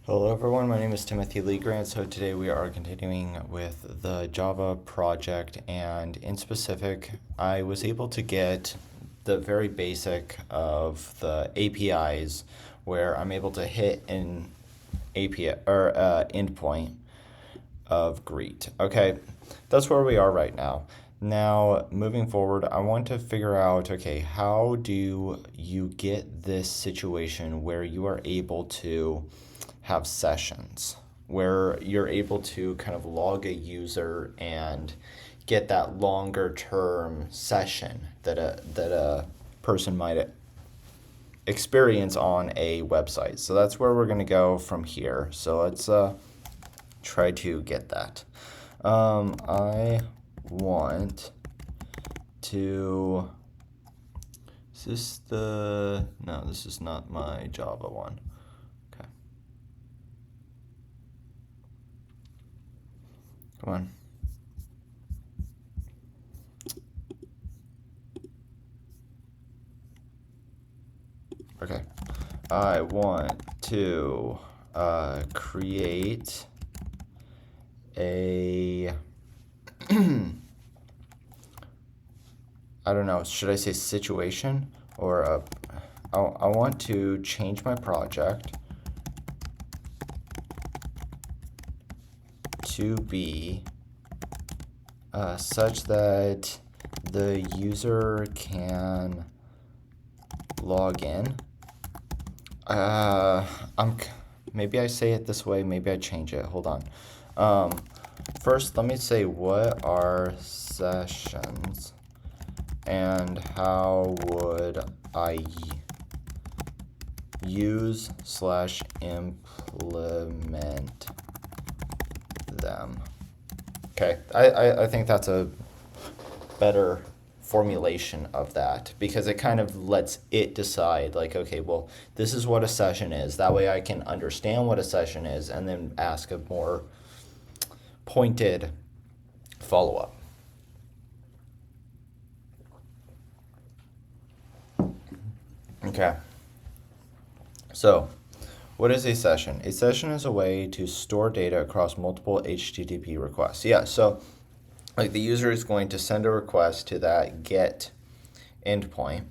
Hello everyone, my name is Timothy Lee Grant. So today we are continuing with the Java project, and in specific, I was able to get the very basic of the APIs where I'm able to hit an API or endpoint of greet. Okay, that's where we are right now. Now, moving forward, I want to figure out, okay, how do you get this situation where you are able to have sessions, where you're able to kind of log a user and get that longer term session that a person might experience on a website. So that's where we're going to go from here. So let's try to get that. I want to, is this the, no, this is not my Java one. Okay. Come on. Okay. I want to create a I don't know, should I say situation or I want to change my project to be such that the user can log in. Maybe I say it this way, maybe I change it. Hold on. First, let me say what are sessions and how would I use / implement them. Okay, I think that's a better formulation of that because it kind of lets it decide, like, okay, well, this is what a session is. That way I can understand what a session is and then ask a more pointed follow-up. Okay. So, what is a session? A session is a way to store data across multiple HTTP requests. Yeah, so like the user is going to send a request to that GET endpoint.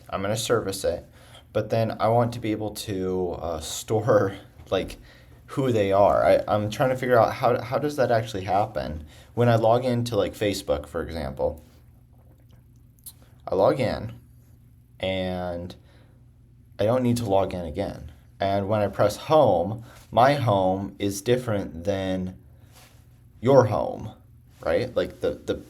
I'm going to service it, but then I want to be able to store like who they are. I'm trying to figure out how does that actually happen. When I log into like Facebook, for example, I log in and I don't need to log in again. And when I press home, my home is different than your home, right? Like the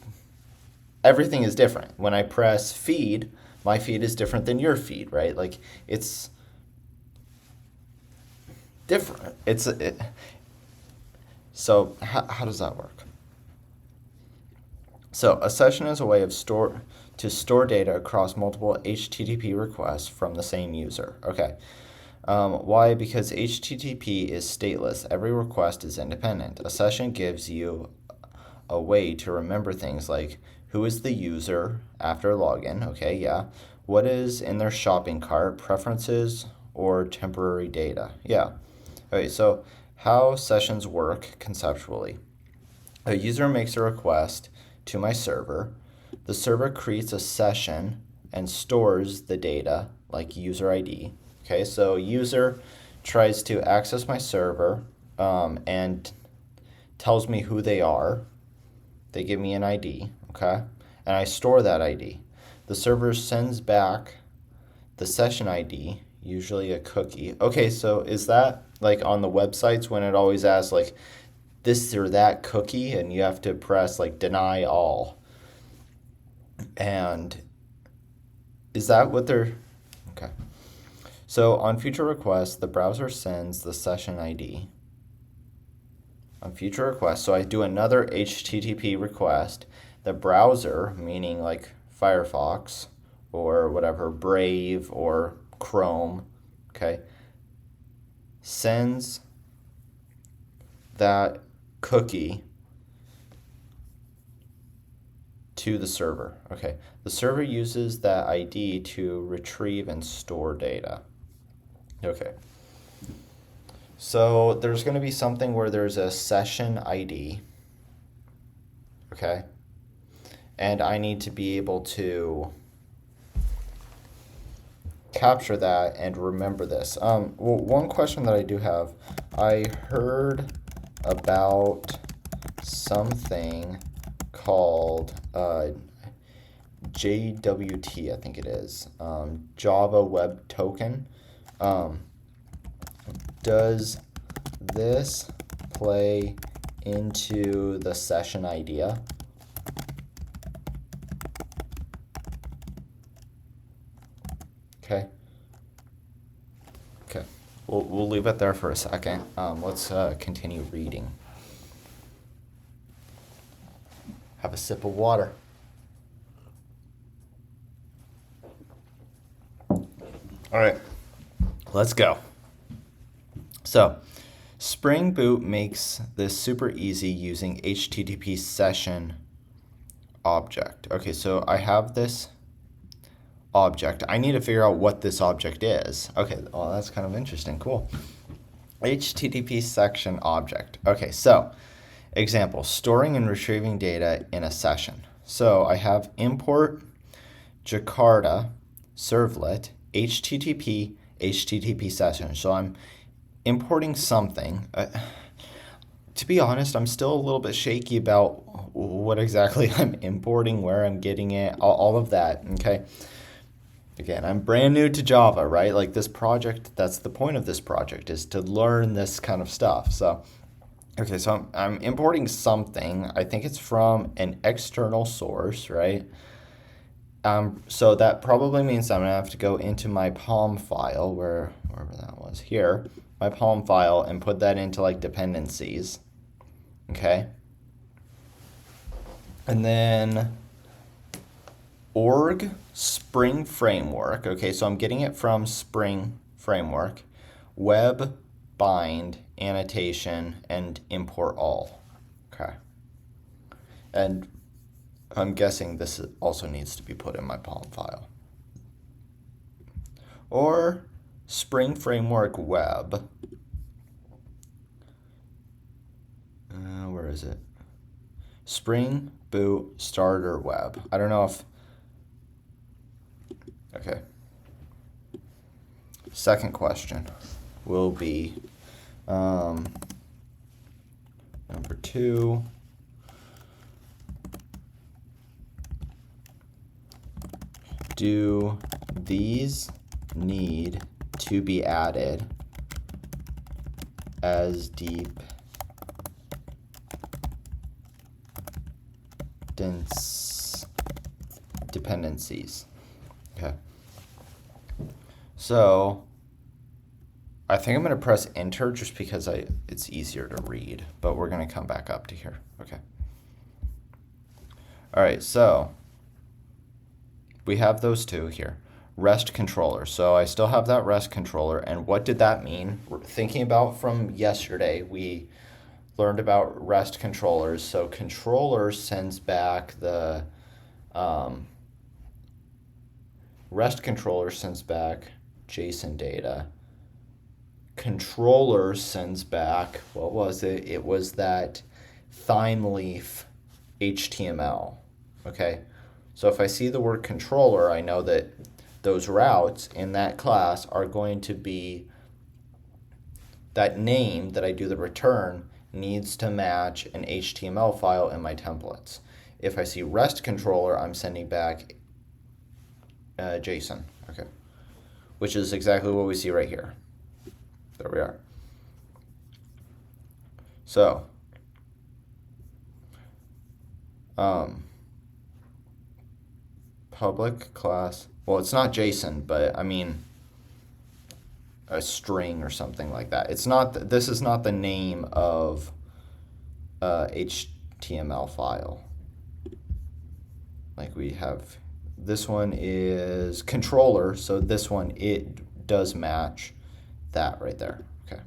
everything is different. When I press feed, my feed is different than your feed, right? Like it's different. So how does that work? So a session is a way of store data across multiple HTTP requests from the same user. Okay. Why? Because HTTP is stateless. Every request is independent. A session gives you a way to remember things like who is the user after login, okay, yeah. What is in their shopping cart, preferences, or temporary data, yeah. Okay, so how sessions work conceptually. A user makes a request to my server. The server creates a session and stores the data like user ID. Okay, so user tries to access my server and tells me who they are. They give me an ID, okay? And I store that ID. The server sends back the session ID, usually a cookie. Okay, so is that like on the websites when it always asks like this or that cookie and you have to press like deny all? And is that what they're, okay. So on future requests, the browser sends the session ID. On future requests, so I do another HTTP request. The browser, meaning like Firefox or whatever, Brave or Chrome, okay, sends that cookie to the server. Okay, the server uses that ID to retrieve and store data. Okay, So there's going to be something where there's a session ID, okay? And I need to be able to capture that and remember this. Well, one question that I do have, I heard about something called JWT, I think it is, Java Web Token. Does this play into the session idea? Okay. Okay. We'll leave it there for a second. Let's continue reading. Have a sip of water. All right. Let's go. So, Spring Boot makes this super easy using HTTP session object. Okay, so I have this object. I need to figure out what this object is. Okay, well, that's kind of interesting. Cool. HTTP section object. Okay, so example, storing and retrieving data in a session. So I have import Jakarta servlet HTTP session. So I'm importing something. To be honest, I'm still a little bit shaky about what exactly I'm importing, where I'm getting it, all of that, okay? Again, I'm brand new to Java, right? Like this project, that's the point of this project, is to learn this kind of stuff. So, okay, so I'm importing something. I think it's from an external source, right? So that probably means I'm gonna have to go into my POM file, wherever that was, here, my POM file, and put that into like dependencies, okay? And then org Spring Framework, okay, so I'm getting it from Spring Framework, web bind annotation, and import all, okay? And I'm guessing this also needs to be put in my POM file. Or Spring Framework web. Where is it? Spring Boot Starter Web. I don't know if... Okay. Second question will be number 2. Do these need to be added as dependencies? Okay. So I think I'm going to press enter just because it's easier to read, but we're going to come back up to here. Okay. All right, so we have those two here. REST controller. So I still have that REST controller. And what did that mean? We're thinking about from yesterday, we learned about REST controllers. So controller sends back the REST controller sends back JSON data. Controller sends back, what was it? It was that ThymeLeaf HTML. Okay. So if I see the word controller, I know that those routes in that class are going to be, that name that I do the return needs to match an HTML file in my templates. If I see REST controller, I'm sending back JSON, okay, which is exactly what we see right here. There we are. So, public class, well, it's not JSON, but I mean a string or something like that. It's not, this is not the name of HTML file. Like we have, this one is controller, so this one, it does match that right there. Okay.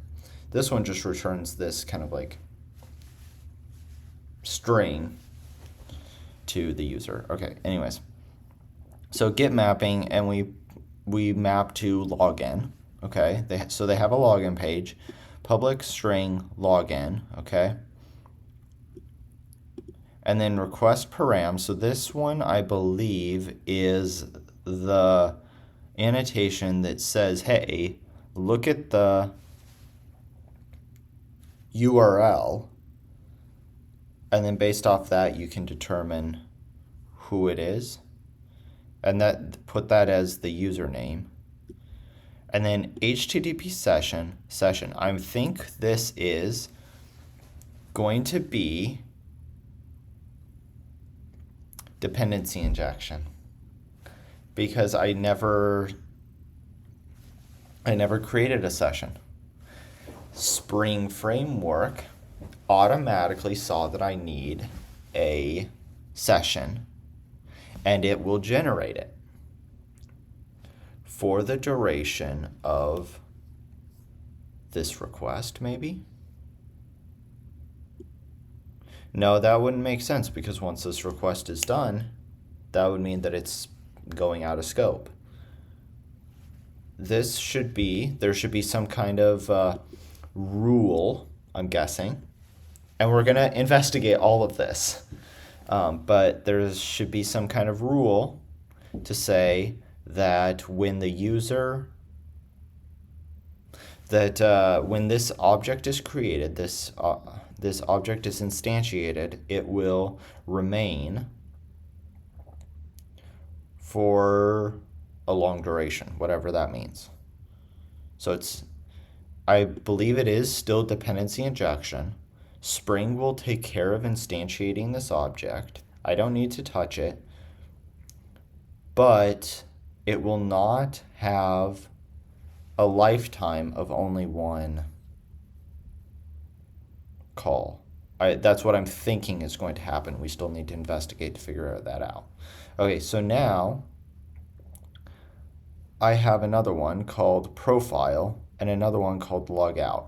This one just returns this kind of like string to the user. Okay, anyways. So get mapping, and we map to login. Okay, so they have a login page, public string login, okay? And then request param. So this one, I believe, is the annotation that says, hey, look at the URL, and then based off that, you can determine who it is, and put that as the username. And then HTTP session. I think this is going to be dependency injection, because I never created a session. Spring Framework automatically saw that I need a session, and it will generate it for the duration of this request, maybe? No, that wouldn't make sense, because once this request is done, that would mean that it's going out of scope. There should be some kind of rule, I'm guessing, and we're going to investigate all of this. But there should be some kind of rule to say that when the user, when this object is created, this object is instantiated, it will remain for a long duration, whatever that means. So I believe it is still dependency injection. Spring will take care of instantiating this object. I don't need to touch it, but it will not have a lifetime of only one call. That's what I'm thinking is going to happen. We still need to investigate to figure that out. Okay, so now I have another one called profile and another one called logout.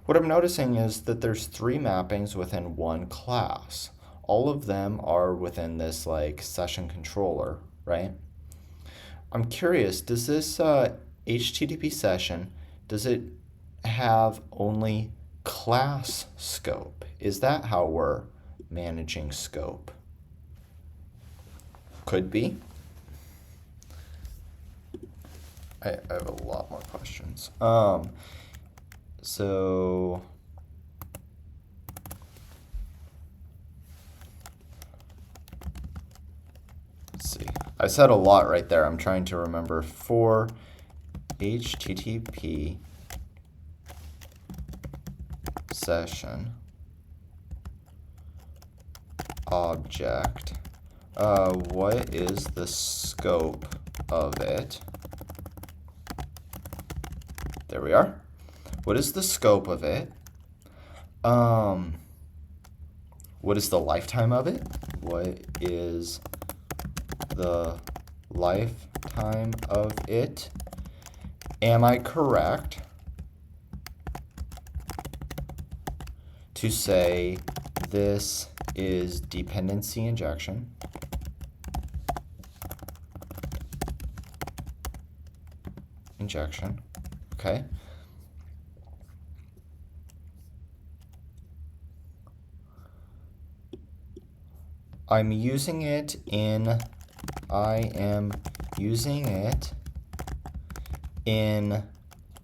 What I'm noticing is that there's 3 mappings within one class. All of them are within this like session controller, right? I'm curious, does this HTTP session, does it have only class scope? Is that how we're managing scope? Could be. I have a lot more questions. So let's see. I said a lot right there. I'm trying to remember. For HTTP session object, what is the scope of it? There we are. What is the scope of it? What is the lifetime of it? What is the lifetime of it? Am I correct to say this is dependency injection? Okay. I am using it in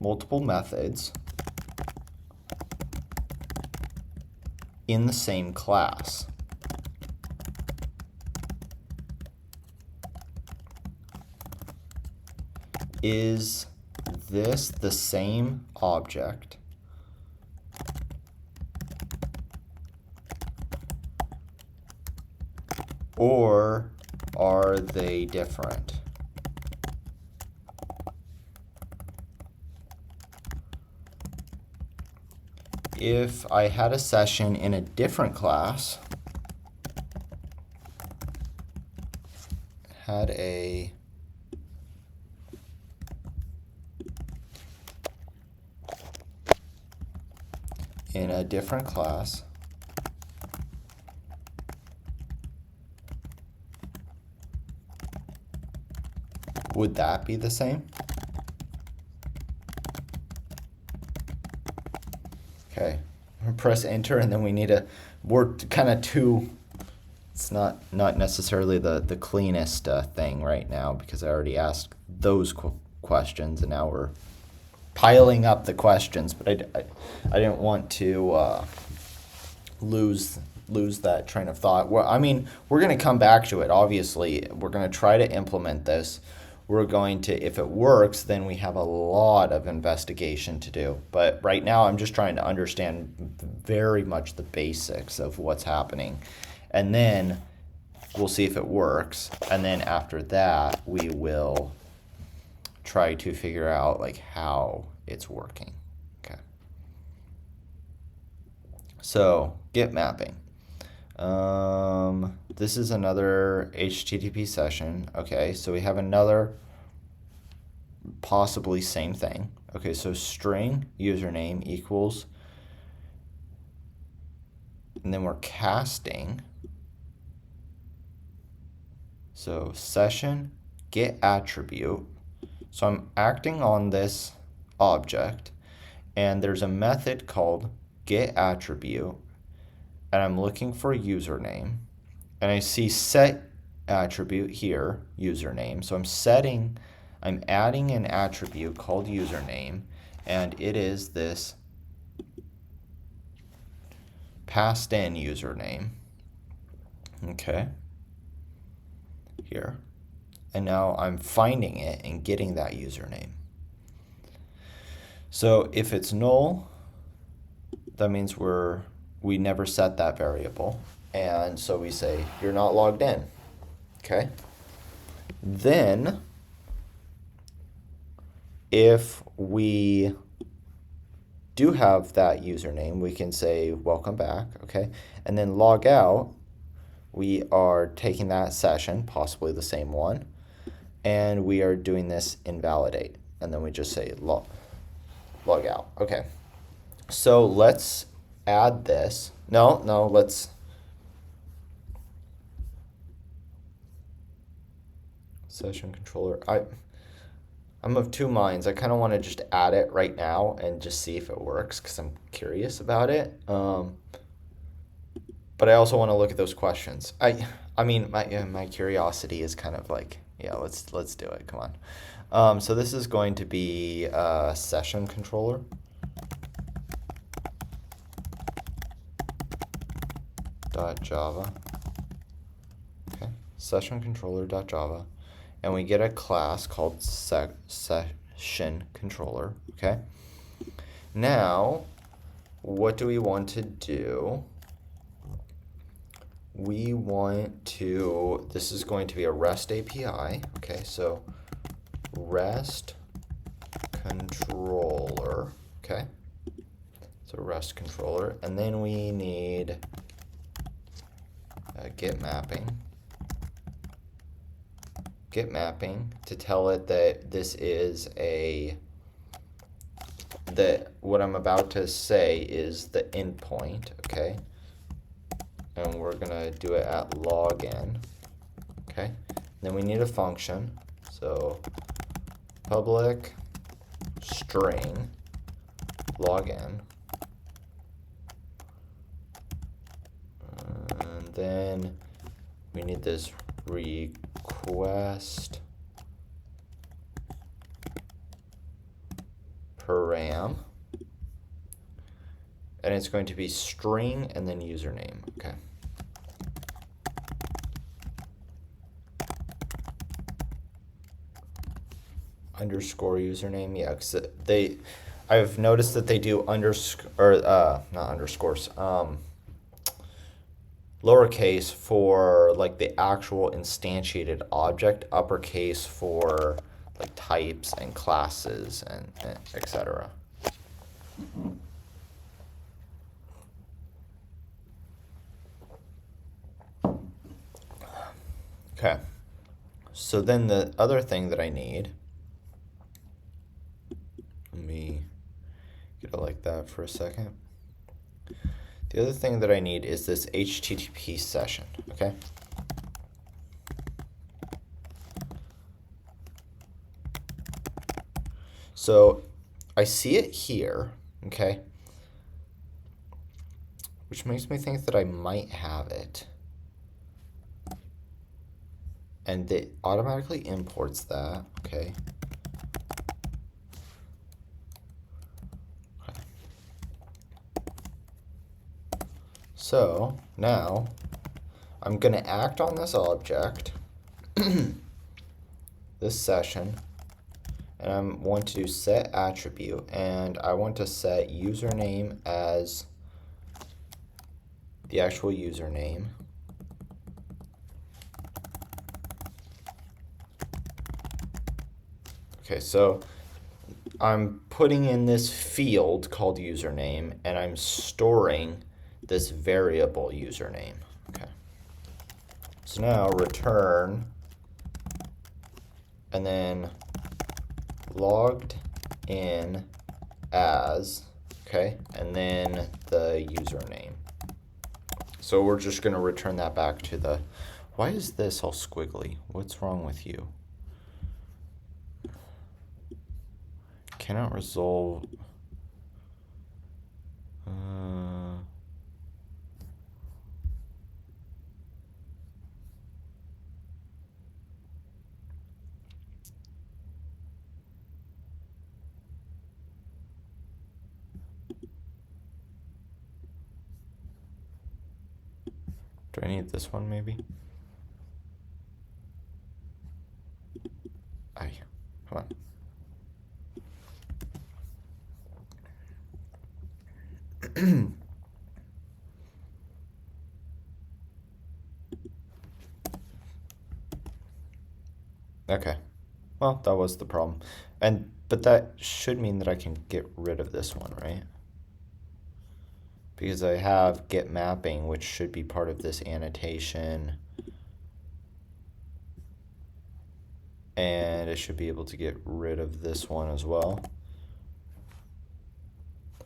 multiple methods in the same class. Is this the same object or are they different? If I had a session in a different class, in a different class, would that be the same? Okay, press enter, and then we need a, we're kind of too, it's not necessarily the cleanest thing right now because I already asked those questions, and now we're piling up the questions, but I didn't want to lose that train of thought. Well, I mean, we're going to come back to it. Obviously, we're going to try to implement this. We're going to, if it works, then we have a lot of investigation to do. But right now, I'm just trying to understand very much the basics of what's happening. And then we'll see if it works. And then after that, we will try to figure out like how it's working. Okay. So, Git mapping. This is another HTTP session. Okay, so we have another possibly same thing. Okay, so string username equals, and then we're casting. So session get attribute. So I'm acting on this object, and there's a method called get attribute, and I'm looking for username, and I see set attribute here, username. So I'm adding an attribute called username, and it is this passed in username. Okay, here. And now I'm finding it and getting that username. So if it's null, that means we never set that variable. And so we say, you're not logged in. Okay. Then, if we do have that username, we can say, welcome back. Okay. And then log out, we are taking that session, possibly the same one, and we are doing this invalidate. And then we just say log out. Okay. So let's add this. No, let's session controller. I'm of two minds. I kind of want to just add it right now and just see if it works because I'm curious about it. But I also want to look at those questions. I mean, my curiosity is kind of like, yeah, let's do it. Come on. So this is going to be session controller. .java. Okay, session controller.java, and we get a class called session controller. Okay. Now, what do we want to do? We want to, this is going to be a REST API. Okay, so REST controller. Okay, so REST controller, and then we need Git mapping to tell it that this is that what I'm about to say is the endpoint. Okay, and we're gonna do it at login. Okay, then we need a function, so public string login, and then we need this request param, and it's going to be string and then username. Okay. Underscore username, yeah, because I've noticed that they do underscore, not underscores, lowercase for like the actual instantiated object, uppercase for like types and classes and etc. Okay, so then the other thing that I need, let me get it like that for a second. The other thing that I need is this HTTP session, okay? So I see it here, okay? which makes me think that I might have it. And it automatically imports that, okay. So now I'm going to act on this object, this session, and I want to do set attribute, and I want to set username as the actual username. Okay, so I'm putting in this field called username, and I'm storing this variable username. Okay. So now return, and then logged in as, okay, and then the username. So we're just going to return that back to the, why is this all squiggly? What's wrong with you? Cannot resolve. Do I need this one maybe? Aye, come on. Okay, well, that was the problem. But that should mean that I can get rid of this one, right? Because I have get mapping, which should be part of this annotation. And it should be able to get rid of this one as well.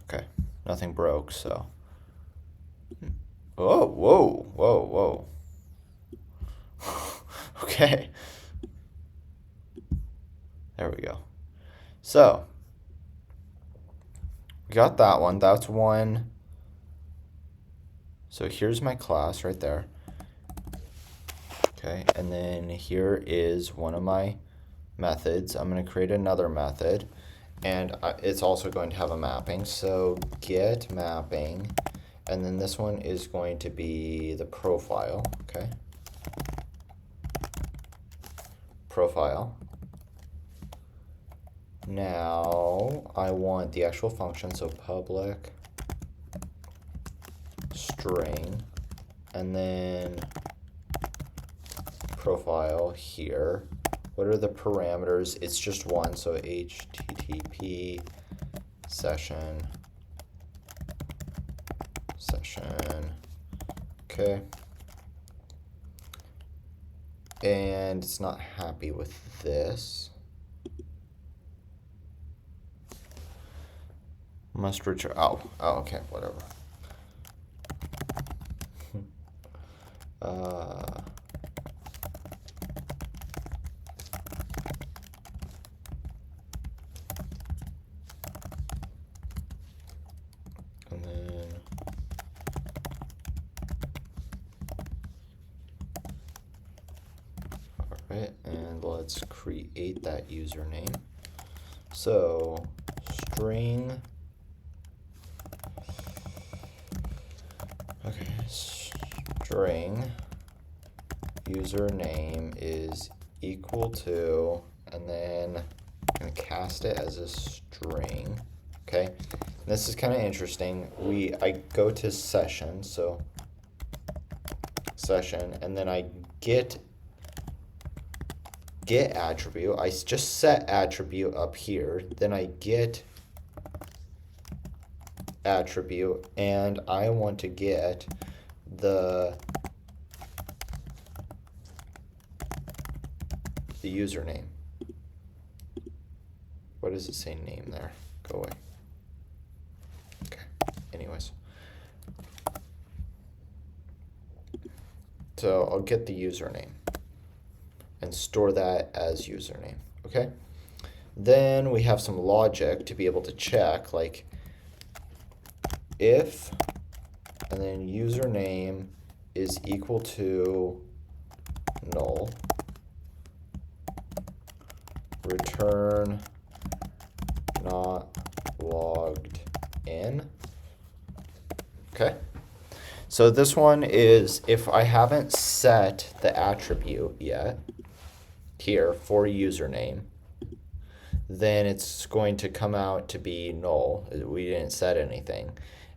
Okay, nothing broke, so. Oh, whoa, whoa, whoa. Okay. There we go. So, we got that one. That's one. So here's my class right there. Okay, and then here is one of my methods. I'm going to create another method, and it's also going to have a mapping. So get mapping, and then this one is going to be the profile. Okay, profile. Now I want the actual function, so public string, and then profile here. What are the parameters? It's just one, so HTTP session. Okay. And it's not happy with this. Must return. Oh, okay, whatever. And then all right, and let's create that username. So string. Okay, string username is equal to, and then I'm going to cast it as a string. Okay, and this is kind of interesting. I go to session, so session, and then I get attribute. I just set attribute up here, then I get attribute, and I want to get the username. What does it say name there? Go away. Okay, anyways. So I'll get the username and store that as username, okay? Then we have some logic to be able to check, like if, and and then username is equal to null, return not logged in. Okay. So this one is if I haven't set the attribute yet here for username, then it's going to come out to be null. We didn't set anything.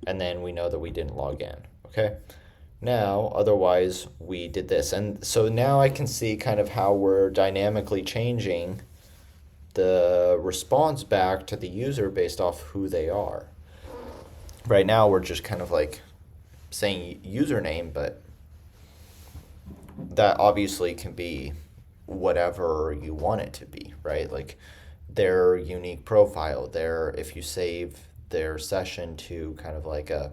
And then we know that we didn't log in. Okay. Now, otherwise, we did this. And so now I can see kind of how we're dynamically changing the response back to the user based off who they are. Right now, we're just kind of like saying username, but that obviously can be whatever you want it to be, right? Like their unique profile, if you save their session to kind of like a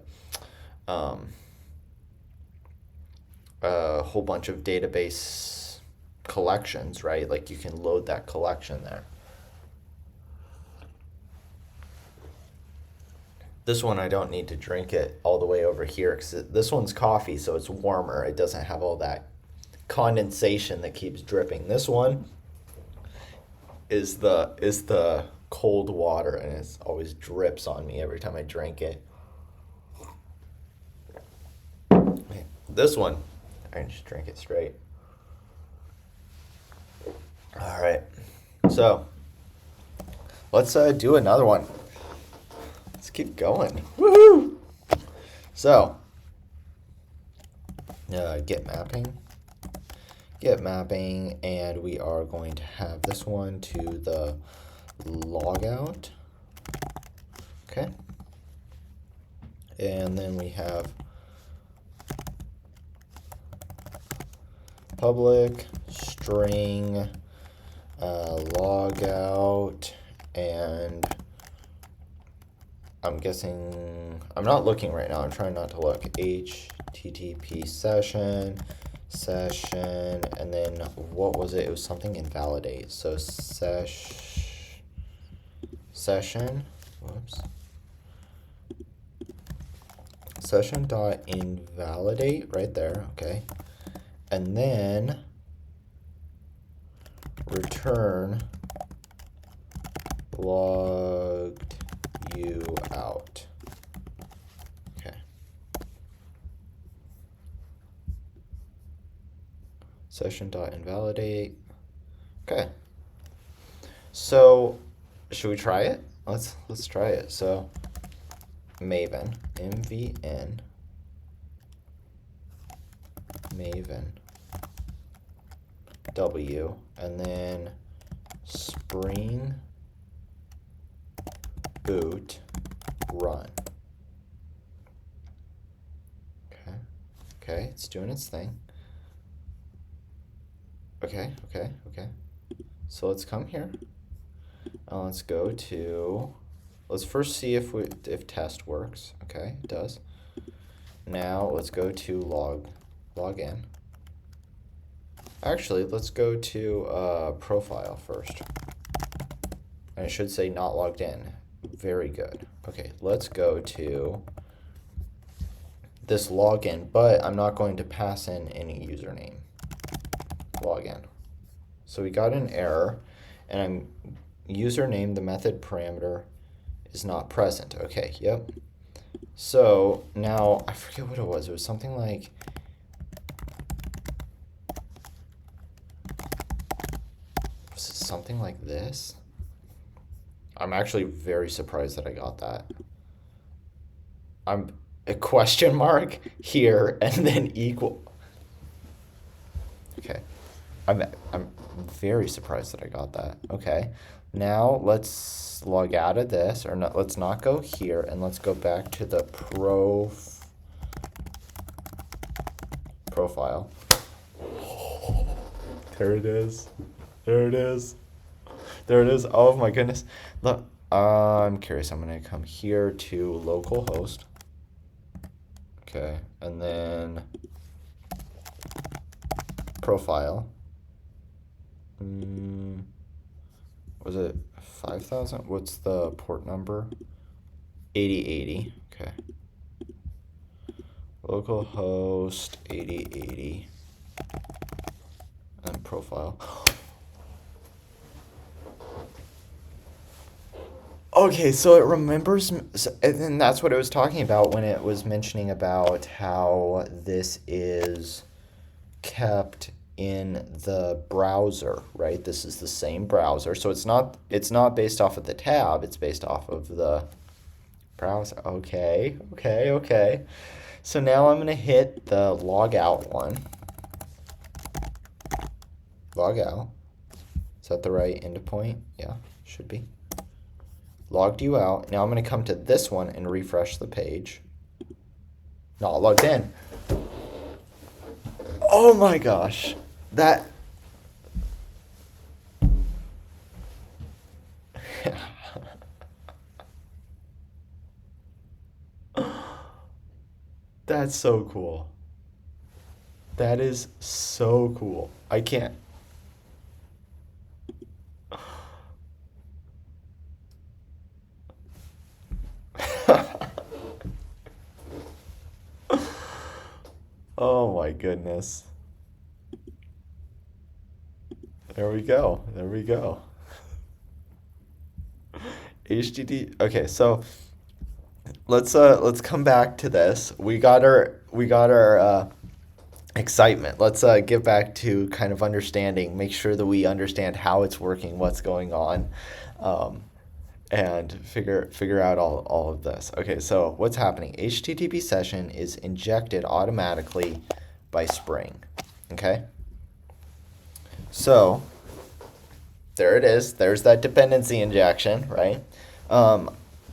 whole bunch of database collections, right? Like you can load that collection there. This one I don't need to drink it all the way over here because this one's coffee, so it's warmer. It doesn't have all that condensation that keeps dripping. This one is the cold water, and it always drips on me every time I drink it. This one, I can just drink it straight. All right, so let's do another one. Let's keep going. Woohoo! So, get mapping, and we are going to have this one to the logout. Okay. And then we have public string logout, and I'm guessing, I'm not looking right now, I'm trying not to look, HTTP session, and then what was it? It was something invalidate. So session, whoops, session dot invalidate right there, okay, and then return logged you out. Okay. Session dot invalidate. Okay. So should we try it? Let's try it. So Maven, MVN, Maven, W, and then Spring Boot run. Okay, it's doing its thing. Okay. So let's come here. Let's go to, let's first see if test works. Okay, it does. Now let's go to log in. Actually, let's go to profile first. And it should say not logged in. Very good. Okay, let's go to this login, but I'm not going to pass in any username. Login. So we got an error, and username, the method parameter, is not present. Okay, yep. So now I forget what it was. It was something like this. I'm actually very surprised that I got that. I'm a question mark here and then equal. Okay. I'm very surprised that I got that. Okay. Now let's log out of this, or not, let's not go here, and let's go back to the profile. There it is. Oh my goodness. Look, I'm curious. I'm going to come here to localhost. Okay. And then profile. Was it 5,000? What's the port number? 8080. Okay. localhost 8080 and profile. Okay, so it remembers, and that's what it was talking about when it was mentioning about how this is kept in the browser, right? This is the same browser, so it's not based off of the tab, it's based off of the browser. Okay, okay, okay. So now I'm gonna hit the log out one. Log out. Is that the right endpoint? Yeah, should be. Logged you out. Now I'm going to come to this one and refresh the page. Not logged in. Oh my gosh. That. That's so cool. That is so cool. I can't. Oh my goodness. There we go. There we go. HTTP. Okay, so let's come back to this. We got our excitement. Let's get back to kind of understanding, make sure that we understand how it's working, what's going on, um, and figure out all of this. Okay, so what's happening? HTTP session is injected automatically by Spring. Okay? So there it is. There's that dependency injection, right?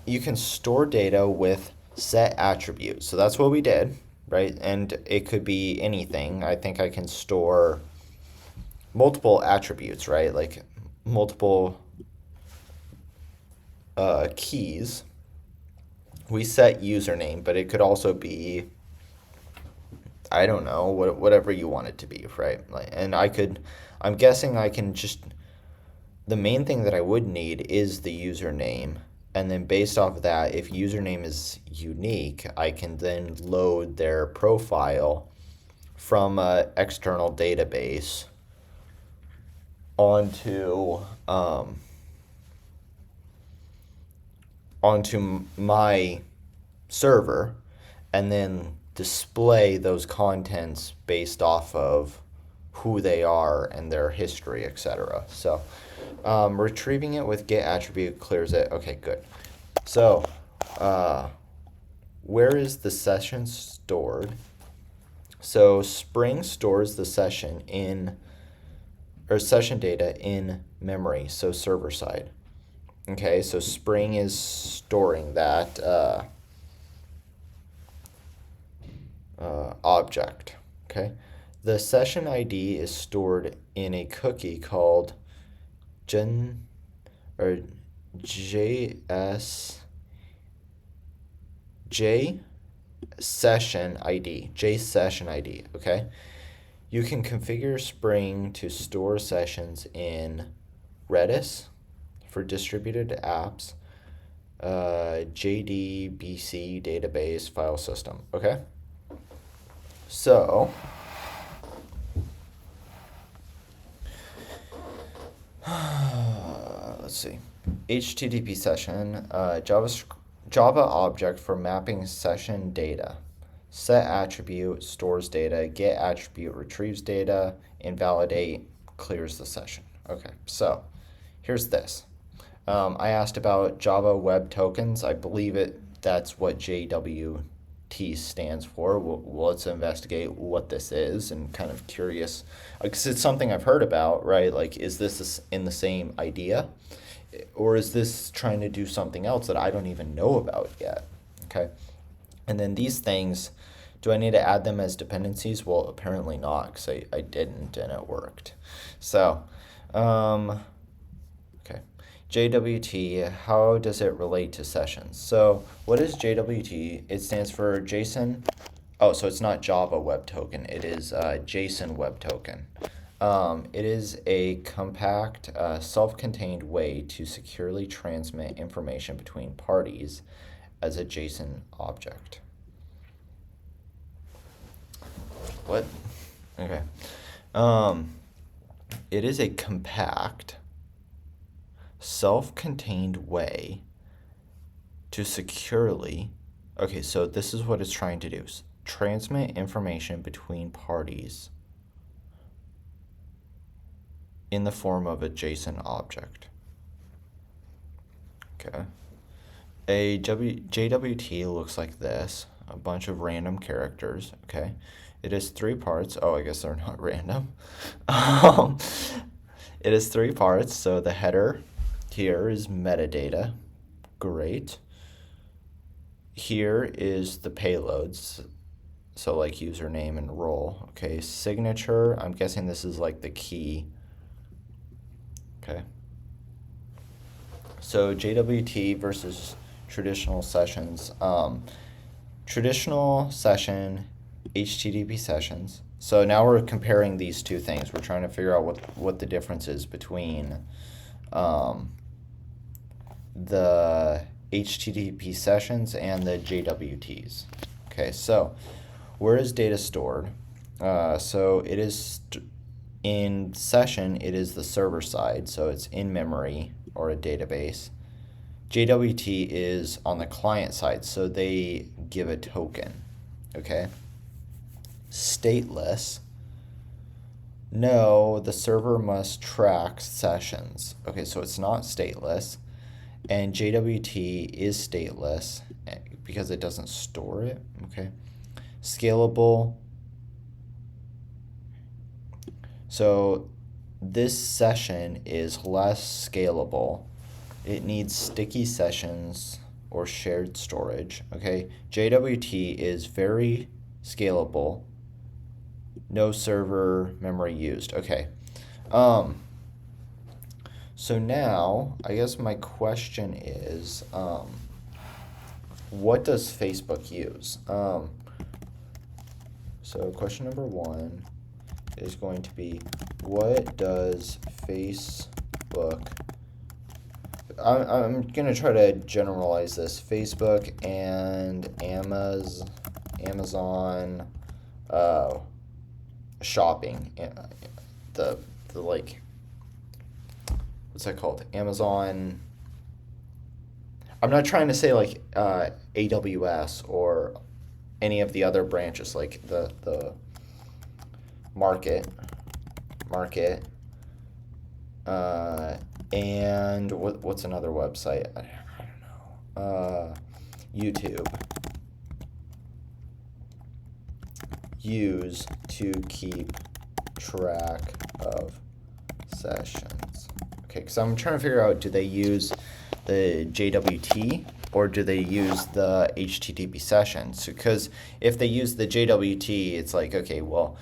You can store data with set attributes. So that's what we did, right? And it could be anything. I think I can store multiple attributes, right? Like multiple keys. We set username, but it could also be, I don't know, whatever you want it to be, right? Like, and I'm guessing I can just, the main thing that I would need is the username. And then based off of that, if username is unique, I can then load their profile from an external database onto my server, and then display those contents based off of who they are and their history, etc. So retrieving it with get attribute clears it. Okay, good. So where is the session stored? So Spring stores the session session data in memory, so server side. Okay, so Spring is storing that object. Okay, the session ID is stored in a cookie called JS J session ID. J session ID. Okay, you can configure Spring to store sessions in Redis for distributed apps, JDBC database file system. Okay, so let's see. HTTP session, Java object for mapping session data. Set attribute stores data, get attribute retrieves data, invalidate clears the session. Okay, so here's this. I asked about Java Web Tokens. I believe that's what JWT stands for. Well, let's investigate what this is, and kind of curious, because it's something I've heard about, right? Like, is this in the same idea? Or is this trying to do something else that I don't even know about yet? Okay. And then these things, do I need to add them as dependencies? Well, apparently not, because I didn't, and it worked. So, okay. JWT, how does it relate to sessions? So what is JWT? It stands for JSON. Oh, so it's not Java Web Token. It is JSON Web Token. It is a compact, self-contained way to securely transmit information between parties as a JSON object. What? Okay. It is a compact, self-contained way to securely, okay, so this is what it's trying to do. Transmit information between parties in the form of a JSON object. Okay. JWT looks like this, a bunch of random characters, okay? It is three parts. Oh, I guess they're not random. It is three parts, so the header here is metadata. Great. Here is the payloads, so like username and role. Okay, signature, I'm guessing this is like the key. Okay. So JWT versus traditional sessions. Traditional session, HTTP sessions. So now we're comparing these two things. We're trying to figure out what the difference is between the HTTP sessions and the JWTs. Okay, so where is data stored? So it is in session, it is the server side, so it's in memory or a database. JWT is on the client side, so they give a token. Okay. Stateless. No, the server must track sessions. Okay, so it's not stateless. And JWT is stateless because it doesn't store it. Okay. Scalable. So this session is less scalable. It needs sticky sessions or shared storage. Okay. JWT is very scalable. No server memory used. Okay. So now, I guess my question is, what does Facebook use? So question number one is going to be, what does Facebook... I'm going to try to generalize this. Facebook and Amazon shopping, the like, what's that called? Amazon. I'm not trying to say like AWS or any of the other branches, like the market, and what's another website? I don't know. YouTube. Use to keep track of sessions. Okay, because I'm trying to figure out, do they use the JWT or do they use the HTTP sessions? Because if they use the JWT, it's like, okay, well,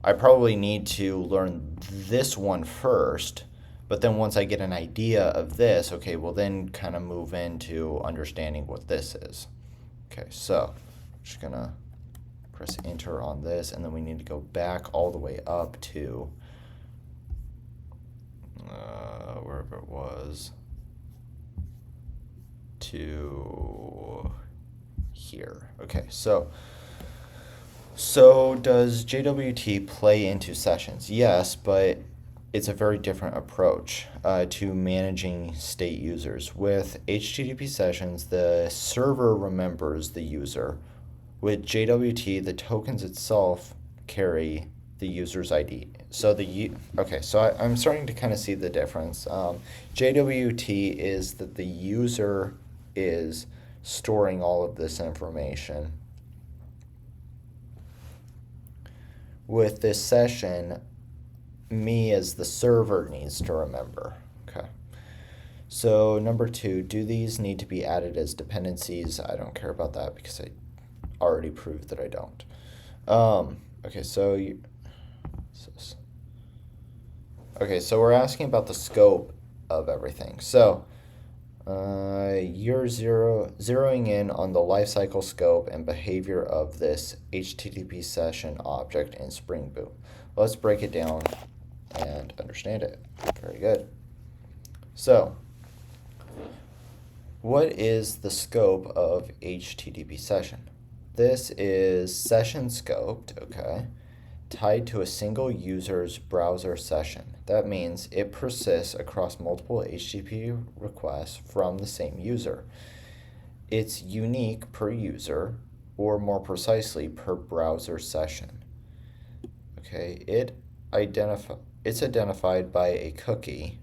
I probably need to learn this one first, but then once I get an idea of this, okay, well then kind of move into understanding what this is. Okay, so I'm just gonna press enter on this, and then we need to go back all the way up to wherever it was, to here. Okay, so does JWT play into sessions? Yes, but it's a very different approach to managing state users. With HTTP sessions, the server remembers the user. With JWT, the tokens itself carry the user's ID. So okay, so I'm starting to kind of see the difference. JWT is that the user is storing all of this information. With this session, me as the server needs to remember. Okay. So number two, do these need to be added as dependencies? I don't care about that because I already proved that I don't. Okay, so we're asking about the scope of everything. So you're zeroing in on the lifecycle scope and behavior of this HTTP session object in Spring Boot. Let's break it down and understand it. Very good. So, what is the scope of HTTP session? This is session scoped, okay? tied to a single user's browser session. That means it persists across multiple HTTP requests from the same user. It's unique per user, or more precisely, per browser session. Okay, it's identified by a cookie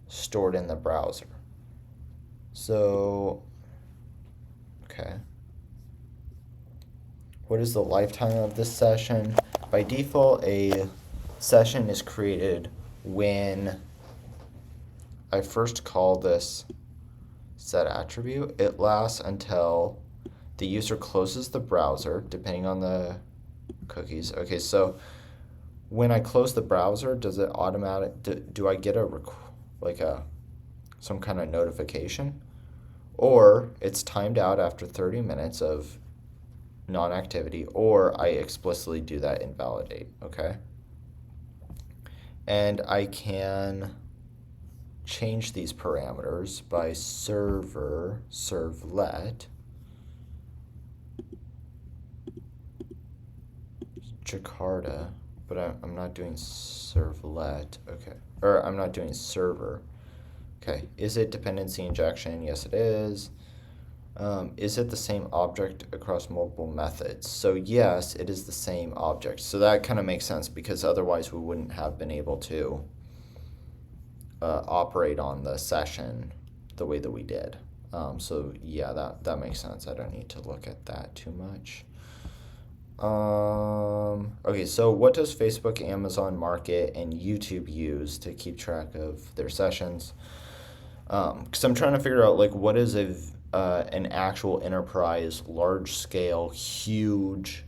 stored in the browser. So, okay. What is the lifetime of this session? By default, a session is created when I first call this set attribute. It lasts until the user closes the browser, depending on the cookies. Okay, so when I close the browser, does it do I get some kind of notification? Or it's timed out after 30 minutes of non-activity, or I explicitly do that invalidate, okay? And I can change these parameters by servlet Jakarta, but I'm not doing servlet, okay, or I'm not doing server. Okay, is it dependency injection? Yes, it is. Is it the same object across multiple methods? So yes, it is the same object. So that kind of makes sense, because otherwise we wouldn't have been able to operate on the session the way that we did. So yeah, that makes sense. I don't need to look at that too much. Okay, so what does Facebook, Amazon Market, and YouTube use to keep track of their sessions? Because I'm trying to figure out, like, what is an actual enterprise, large scale, huge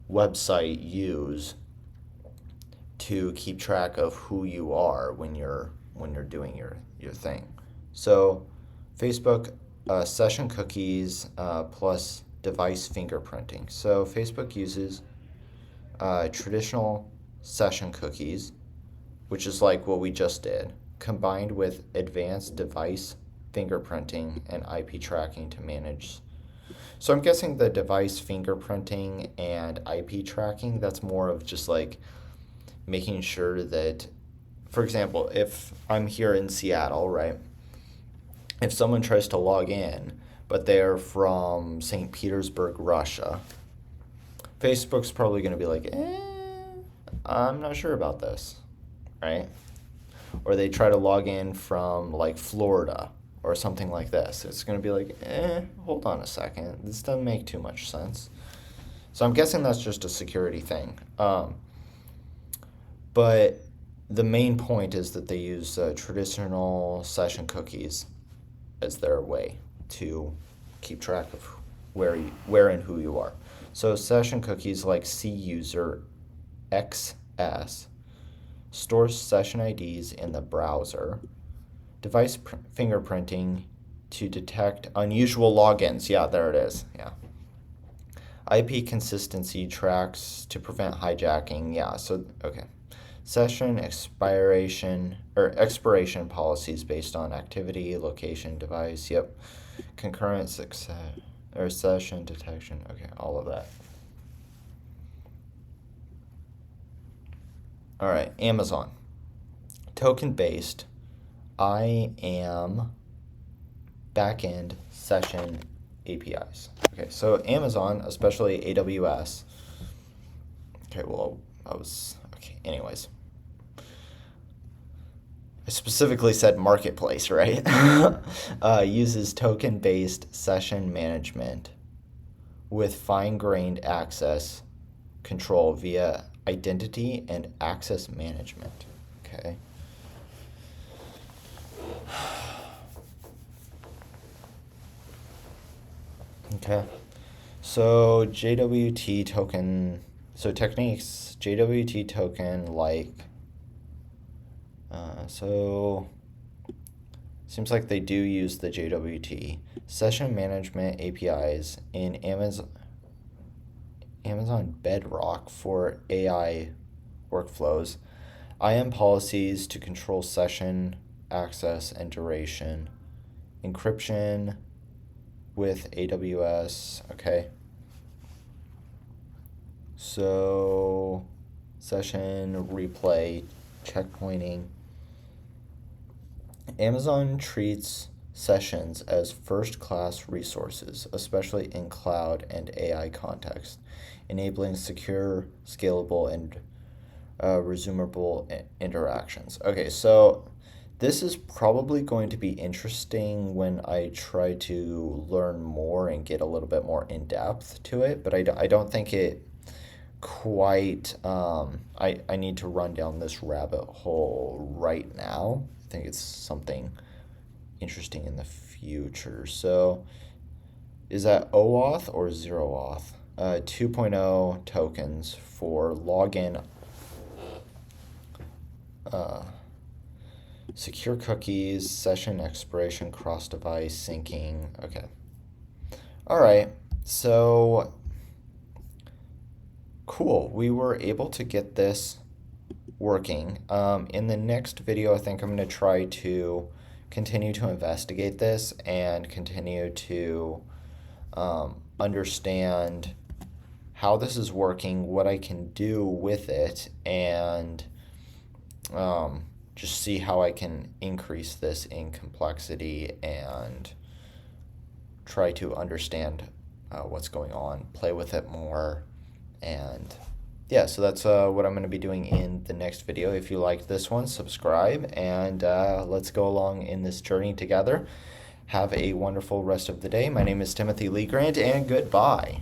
website use to keep track of who you are when you're doing your thing. So Facebook session cookies plus device fingerprinting. So Facebook uses traditional session cookies, which is like what we just did, combined with advanced device fingerprinting and IP tracking to manage. So I'm guessing the device fingerprinting and IP tracking, that's more of just like making sure that, for example, if I'm here in Seattle, right? If someone tries to log in, but they're from St. Petersburg, Russia, Facebook's probably going to be like, I'm not sure about this, right? Or they try to log in from like Florida or something like this. It's going to be like, hold on a second. This doesn't make too much sense. So I'm guessing that's just a security thing. But the main point is that they use traditional session cookies as their way to keep track of where and who you are. So session cookies like CUSER XS stores session IDs in the browser. Device fingerprinting to detect unusual logins. Yeah, there it is. Yeah. IP consistency tracks to prevent hijacking. Yeah, so, okay. Session expiration policies based on activity, location, device. Yep. Concurrent success or session detection. Okay, all of that. All right, Amazon. Token-based IAM backend session APIs. Okay, so Amazon, especially AWS. Okay, well, anyways. I specifically said marketplace, right? Uses token-based session management with fine-grained access control via identity and access management. Okay. Okay. So JWT token, so techniques, JWT token so seems like they do use the JWT session management APIs in Amazon Bedrock for AI workflows, IAM policies to control session access and duration, encryption with AWS. Okay. So, session, replay, checkpointing. Amazon treats sessions as first-class resources, especially in cloud and AI context, enabling secure, scalable, and resumable interactions. Okay, so this is probably going to be interesting when I try to learn more and get a little bit more in depth to it, but I don't think it quite, I need to run down this rabbit hole right now. I think it's something interesting in the future. So is that OAuth or ZeroAuth? 2.0 tokens for login, uh, secure cookies, session expiration, cross-device syncing. Okay. All right. So cool. We were able to get this working. In the next video, I think I'm going to try to continue to investigate this and continue to understand how this is working, what I can do with it, and just see how I can increase this in complexity and try to understand what's going on, play with it more, and yeah, so that's what I'm going to be doing in the next video. If you liked this one, subscribe, and let's go along in this journey together. Have a wonderful rest of the day. My name is Timothy Lee Grant, and goodbye.